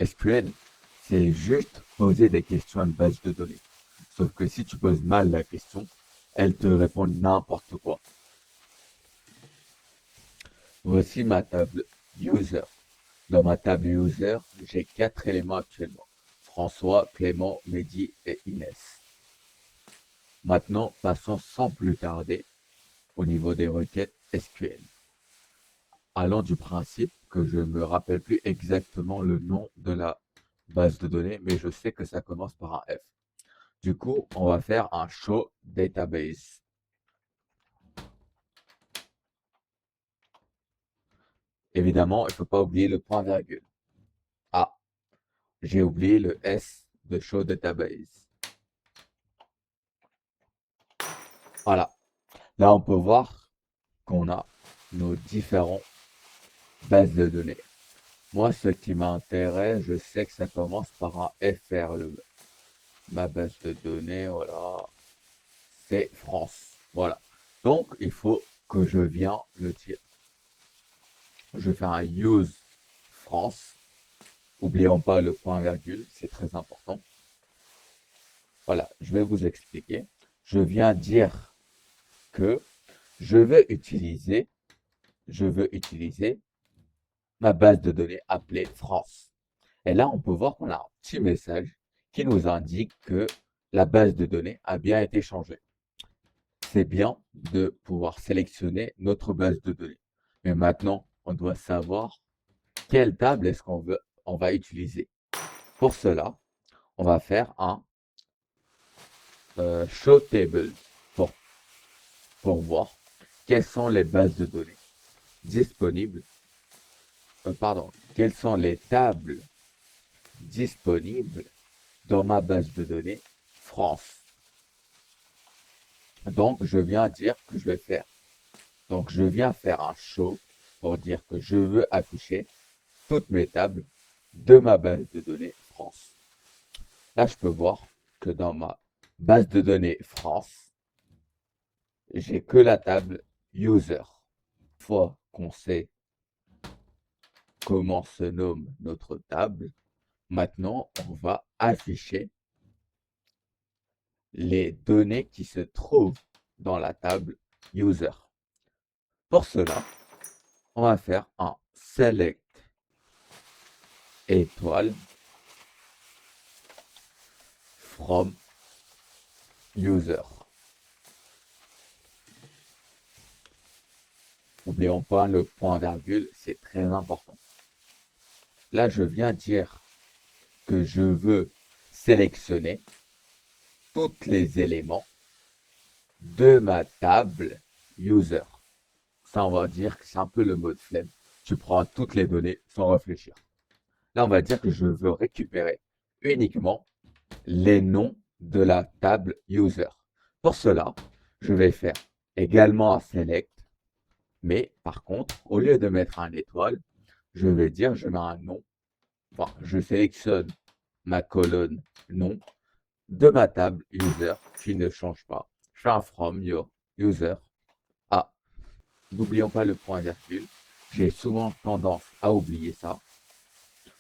SQL, c'est juste poser des questions à une base de données. Sauf que si tu poses mal la question, elle te répond n'importe quoi. Voici ma table user. Dans ma table user, j'ai 4 éléments actuellement. François, Clément, Mehdi et Inès. Maintenant, passons sans plus tarder au niveau des requêtes SQL. Allons du principe que je ne me rappelle plus exactement le nom de la base de données, mais je sais que ça commence par un F. Du coup, on va faire un show database. Évidemment, il ne faut pas oublier le point virgule. Ah, j'ai oublié le S de show database. Voilà. Là, on peut voir qu'on a nos différentes bases de données. Moi, ce qui m'intéresse, je sais que ça commence par un FR. Ma base de données, voilà, c'est France. Voilà. Donc, il faut que je viens le dire. Je fais un use France. N'oublions pas le point virgule, c'est très important. Voilà, je vais vous expliquer. Je viens dire que je je veux utiliser ma base de données appelée France. Et là, on peut voir qu'on a un petit message qui nous indique que la base de données a bien été changée. C'est bien de pouvoir sélectionner notre base de données. Mais maintenant, on doit savoir quelle table est-ce on va utiliser. Pour cela, on va faire un show table pour, pour voir quelles sont les bases de données disponibles, quelles sont les tables disponibles dans ma base de données France. Donc, je viens dire que je vais faire. Donc, je viens faire un show pour dire que je veux afficher toutes mes tables de ma base de données France. Là, je peux voir que dans ma base de données France, j'ai que la table user. Une fois qu'on sait comment se nomme notre table, maintenant, on va afficher les données qui se trouvent dans la table user. Pour cela, on va faire un select étoile from user. N'oublions pas le point virgule, c'est très important. Là, je viens dire que je veux sélectionner tous les éléments de ma table user. Ça, on va dire que c'est un peu le mode flemme. Tu prends toutes les données sans réfléchir. Là, on va dire que je veux récupérer uniquement les noms de la table user. Pour cela, je vais faire également un select, mais par contre, au lieu de mettre un étoile, je vais dire, je mets un nom. Enfin, je sélectionne ma colonne nom de ma table user qui ne change pas. Je fais un from your user. Ah, n'oublions pas le point virgule. J'ai souvent tendance à oublier ça.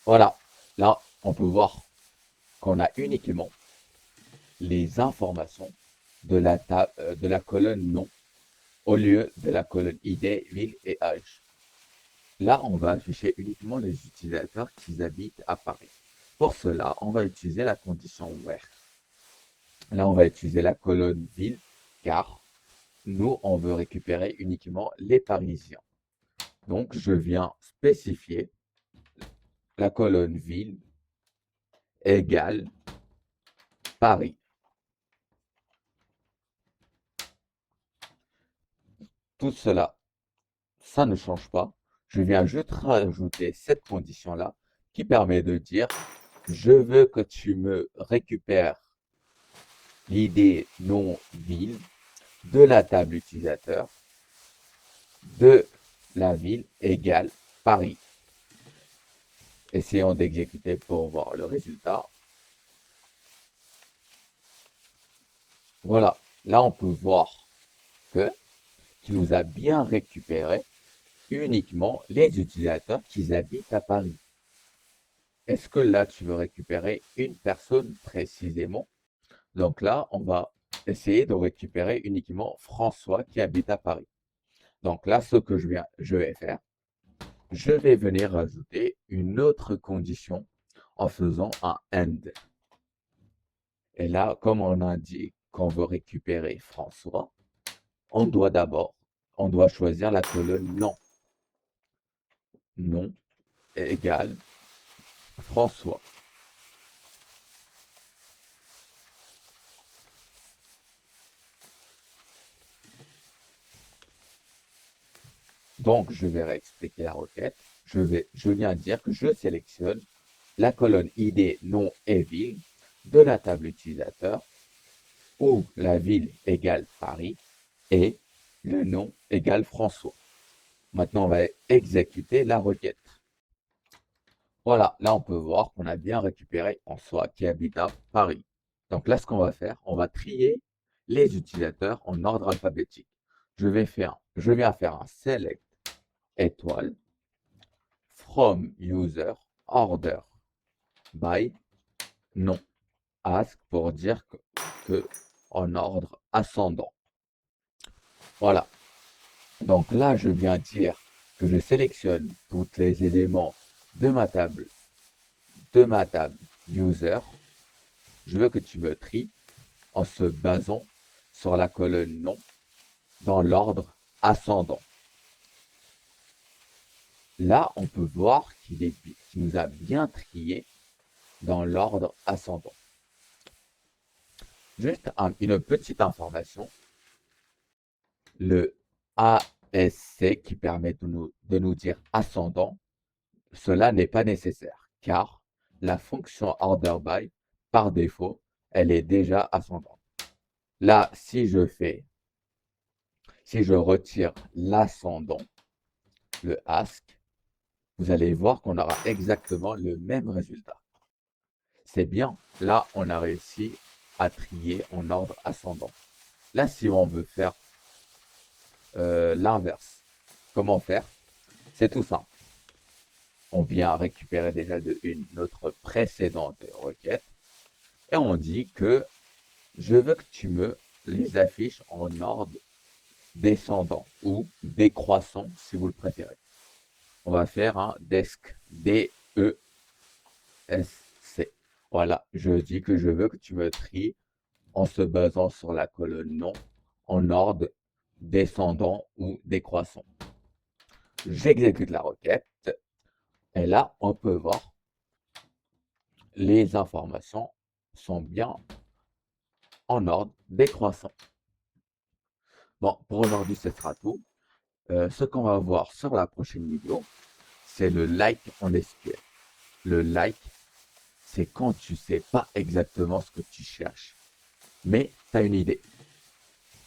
Voilà, là, on peut voir qu'on a uniquement les informations de la colonne nom au lieu de la colonne ID, ville et âge. Là, on va afficher uniquement les utilisateurs qui habitent à Paris. Pour cela, on va utiliser la condition where. Là, on va utiliser la colonne ville car nous, on veut récupérer uniquement les Parisiens. Donc, je viens spécifier la colonne ville égale Paris. Tout cela, ça ne change pas. Je viens juste rajouter cette condition-là qui permet de dire je veux que tu me récupères l'idée nom ville de la table utilisateur de la ville égale Paris. Essayons d'exécuter pour voir le résultat. Voilà, là on peut voir que tu nous as bien récupéré uniquement les utilisateurs qui habitent à Paris. est-ce que là, tu veux récupérer une personne précisément? Donc là, on va essayer de récupérer uniquement François qui habite à Paris. Donc là, ce que je vais faire, je vais venir rajouter une autre condition en faisant un AND. Et là, comme on a dit qu'on veut récupérer François, on doit choisir la colonne non. Non égale François. Donc, je vais réexpliquer la requête. Je viens dire que je sélectionne la colonne ID nom et ville de la table utilisateur où la ville égale Paris et le nom égale François. Maintenant, on va exécuter la requête. Voilà, là, on peut voir qu'on a bien récupéré François qui habite à Paris. Donc là, ce qu'on va faire, on va trier les utilisateurs en ordre alphabétique. Je viens faire un select étoile from user order by nom ask pour dire que en ordre ascendant. Voilà. Donc là, je viens dire que je sélectionne tous les éléments de ma table user. Je veux que tu me tries en se basant sur la colonne nom dans l'ordre ascendant. Là, on peut voir qu'il nous a bien trié dans l'ordre ascendant. Juste une petite information. Le ASC qui permet de nous dire ascendant, cela n'est pas nécessaire car la fonction order by, par défaut, elle est déjà ascendante. Là, si je retire l'ascendant, le ask, vous allez voir qu'on aura exactement le même résultat. C'est bien. Là, on a réussi à trier en ordre ascendant. Là, si on veut faire l'inverse, comment faire? C'est tout simple. On vient récupérer déjà notre précédente requête et on dit que je veux que tu me les affiches en ordre descendant ou décroissant si vous le préférez. On va faire un desc, D-E-S-C. Voilà, je dis que je veux que tu me tries en se basant sur la colonne non en ordre descendant ou décroissant. J'exécute la requête et là, on peut voir les informations sont bien en ordre décroissant. Bon, pour aujourd'hui, ce sera tout. Ce qu'on va voir sur la prochaine vidéo, c'est le like en SQL. Le like, c'est quand tu sais pas exactement ce que tu cherches, mais tu as une idée.